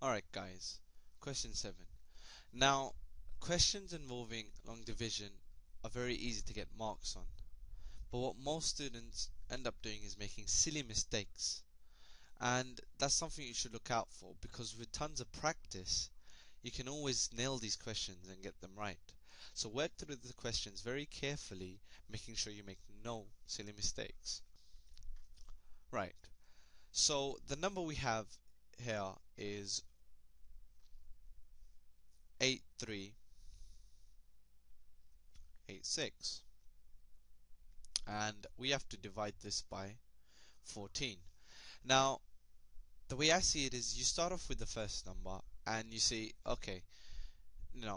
Alright guys, question 7. Now, questions involving long division are very easy to get marks on, but what most students end up doing is making silly mistakes. And that's something you should look out for, because with tons of practice, you can always nail these questions and get them right. So work through the questions very carefully, making sure you make no silly mistakes. Right. So the number we have here is 8386, and we have to divide this by 14. Now, the way I see it is you start off with the first number and you see, okay,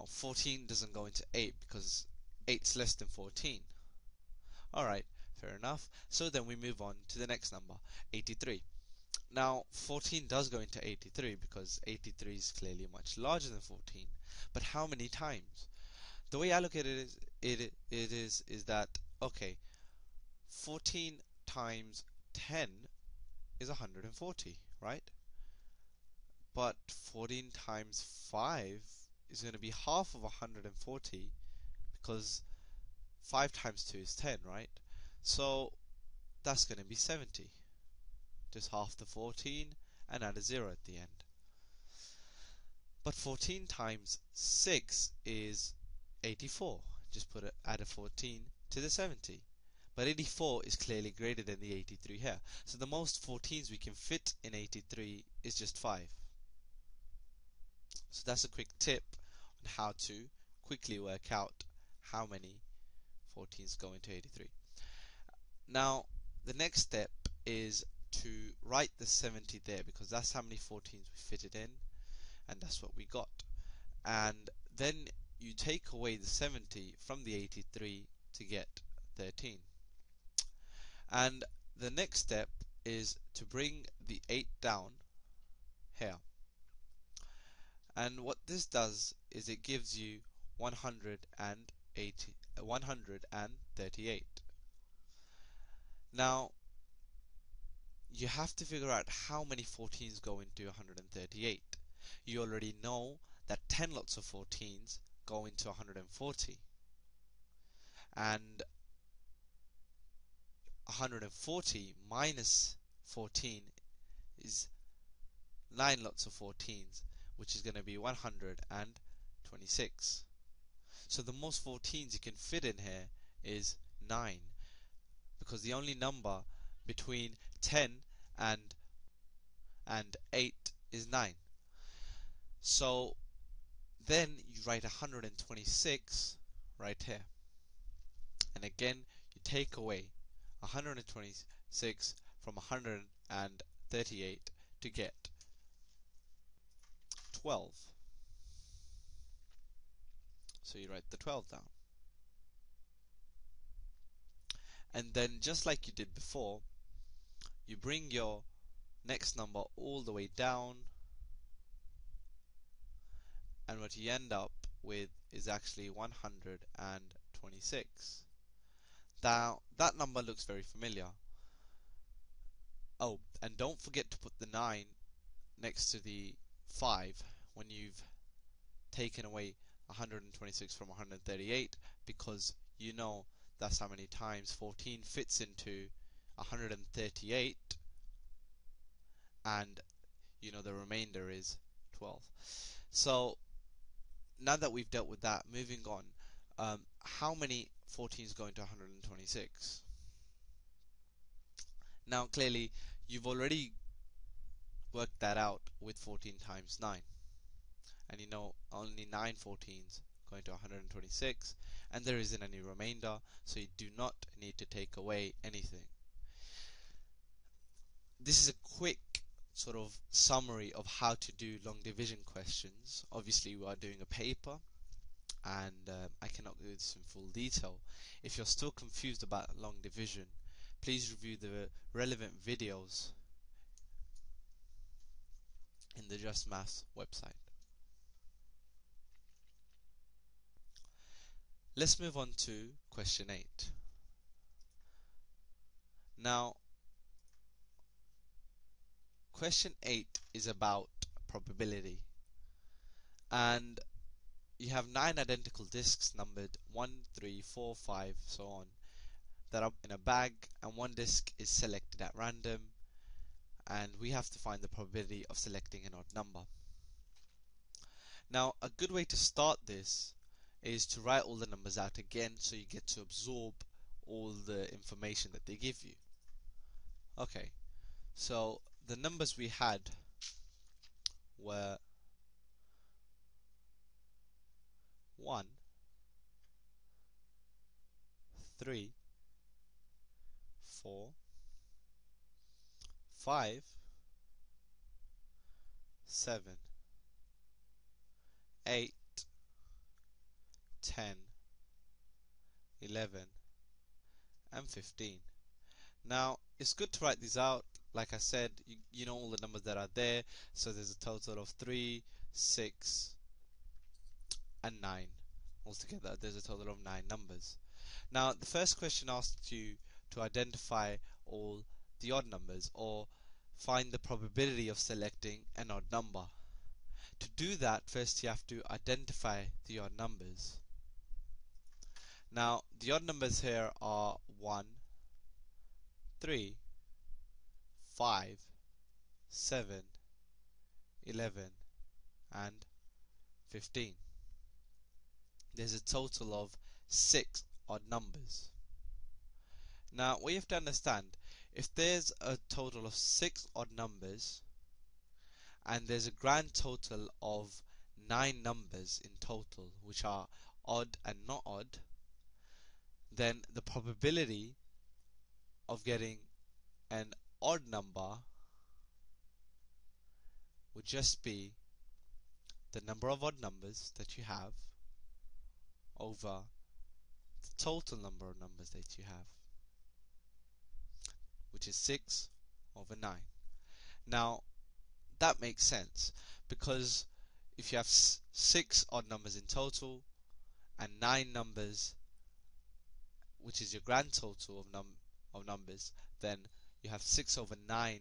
14 doesn't go into 8 because 8's less than 14. Alright, fair enough. So then we move on to the next number, 83. Now, 14 does go into 83 because 83 is clearly much larger than 14. But how many times? The way I look at it is that, okay, 14 times 10 is 140, right? But 14 times 5 is going to be half of 140 because 5 times 2 is 10, right? So that's going to be 70. Just half the 14 and add a 0 at the end. But 14 times 6 is 84. Just add a 14 to the 70. But 84 is clearly greater than the 83 here. So the most 14s we can fit in 83 is just 5. So that's a quick tip on how to quickly work out how many 14s go into 83. Now, the next step is to write the 70 there, because that's how many 14s we fitted in, and that's what we got. And then you take away the 70 from the 83 to get 13. And the next step is to bring the 8 down here. And what this does is it gives you 138. Now, you have to figure out how many 14s go into 138. You already know that 10 lots of 14s go into 140. And 140 minus 14 is 9 lots of 14s, which is going to be 126. So the most 14s you can fit in here is 9, because the only number between 10 and 8 is 9. So then you write 126 right here. And again, you take away 126 from 138 to get 12. So you write the 12 down. And then, just like you did before, you bring your next number all the way down, and what you end up with is actually 126. Now, that number looks very familiar. Oh, and don't forget to put the 9 next to the 5 when you've taken away 126 from 138, because you know that's how many times 14 fits into 138, and you know the remainder is 12. So now that we've dealt with that, moving on, how many 14s go into 126? Now clearly you've already worked that out with 14 times 9, and you know only 9 14s go into 126, and there isn't any remainder, so you do not need to take away anything. This is a quick sort of summary of how to do long division questions. Obviously we are doing a paper, and I cannot do this in full detail. If you're still confused about long division, please review the relevant videos in the Justmaths website. Let's move on to question 8. Now, question 8 is about probability. And you have 9 identical discs numbered 1, 3, 4, 5, so on, that are in a bag, and one disc is selected at random, and we have to find the probability of selecting an odd number. Now, a good way to start this is to write all the numbers out again so you get to absorb all the information that they give you. Okay, so the numbers we had were 1, 3, 4, 5, 7, 8, 10, 11, and 15. Now, it's good to write these out. Like I said, you know all the numbers that are there, so there's a total of 3, 6, and 9. Altogether, there's a total of 9 numbers. Now, the first question asks you to identify all the odd numbers, or find the probability of selecting an odd number. To do that, first you have to identify the odd numbers. Now, the odd numbers here are 1, 3, 5, 7, 11, and 15. There's a total of 6 odd numbers. Now, what you have to understand, if there's a total of 6 odd numbers, and there's a grand total of 9 numbers in total, which are odd and not odd, then the probability of getting an odd number would just be the number of odd numbers that you have over the total number of numbers that you have, which is 6 over 9. Now, that makes sense, because if you have 6 odd numbers in total and 9 numbers, which is your grand total of numbers, then you have 6 over 9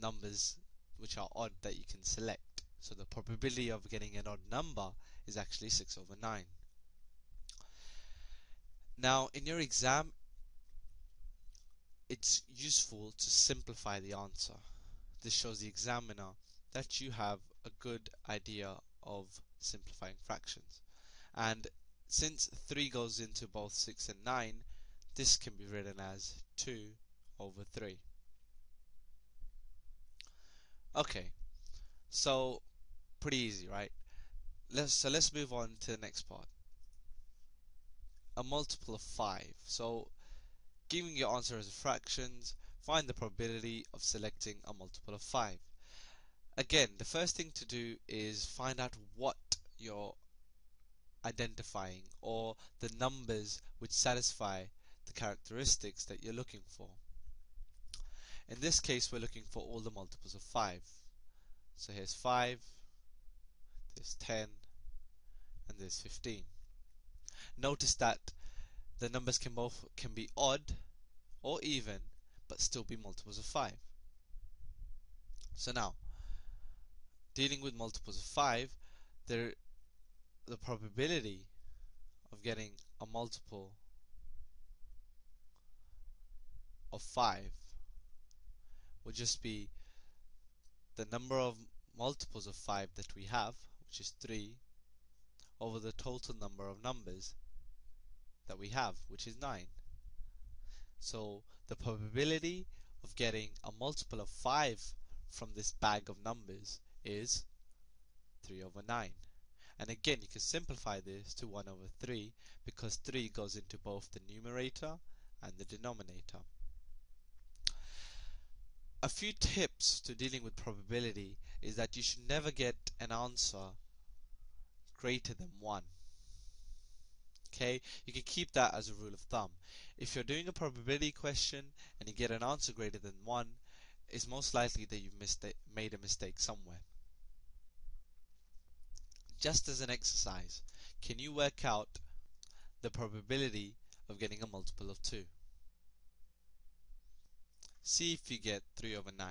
numbers which are odd that you can select. So the probability of getting an odd number is actually 6 over 9. Now, in your exam, it's useful to simplify the answer. This shows the examiner that you have a good idea of simplifying fractions. And since 3 goes into both 6 and 9, this can be written as 2 over 3. Okay, so pretty easy, right? Let's move on to the next part. A multiple of 5. So, giving your answer as fractions, find the probability of selecting a multiple of 5. Again, the first thing to do is find out what you're identifying, or the numbers which satisfy the characteristics that you're looking for. In this case, we're looking for all the multiples of 5. So here's 5, there's 10, and there's 15. Notice that the numbers can be odd or even, but still be multiples of 5. So now, dealing with multiples of 5, the probability of getting a multiple of 5 would just be the number of multiples of 5 that we have, which is 3, over the total number of numbers that we have, which is 9. So the probability of getting a multiple of 5 from this bag of numbers is 3 over 9. And again, you can simplify this to 1 over 3, because 3 goes into both the numerator and the denominator. A few tips to dealing with probability is that you should never get an answer greater than 1. Okay, you can keep that as a rule of thumb. If you're doing a probability question and you get an answer greater than 1, it's most likely that you've made a mistake somewhere. Just as an exercise, can you work out the probability of getting a multiple of 2? See if you get 3 over 9.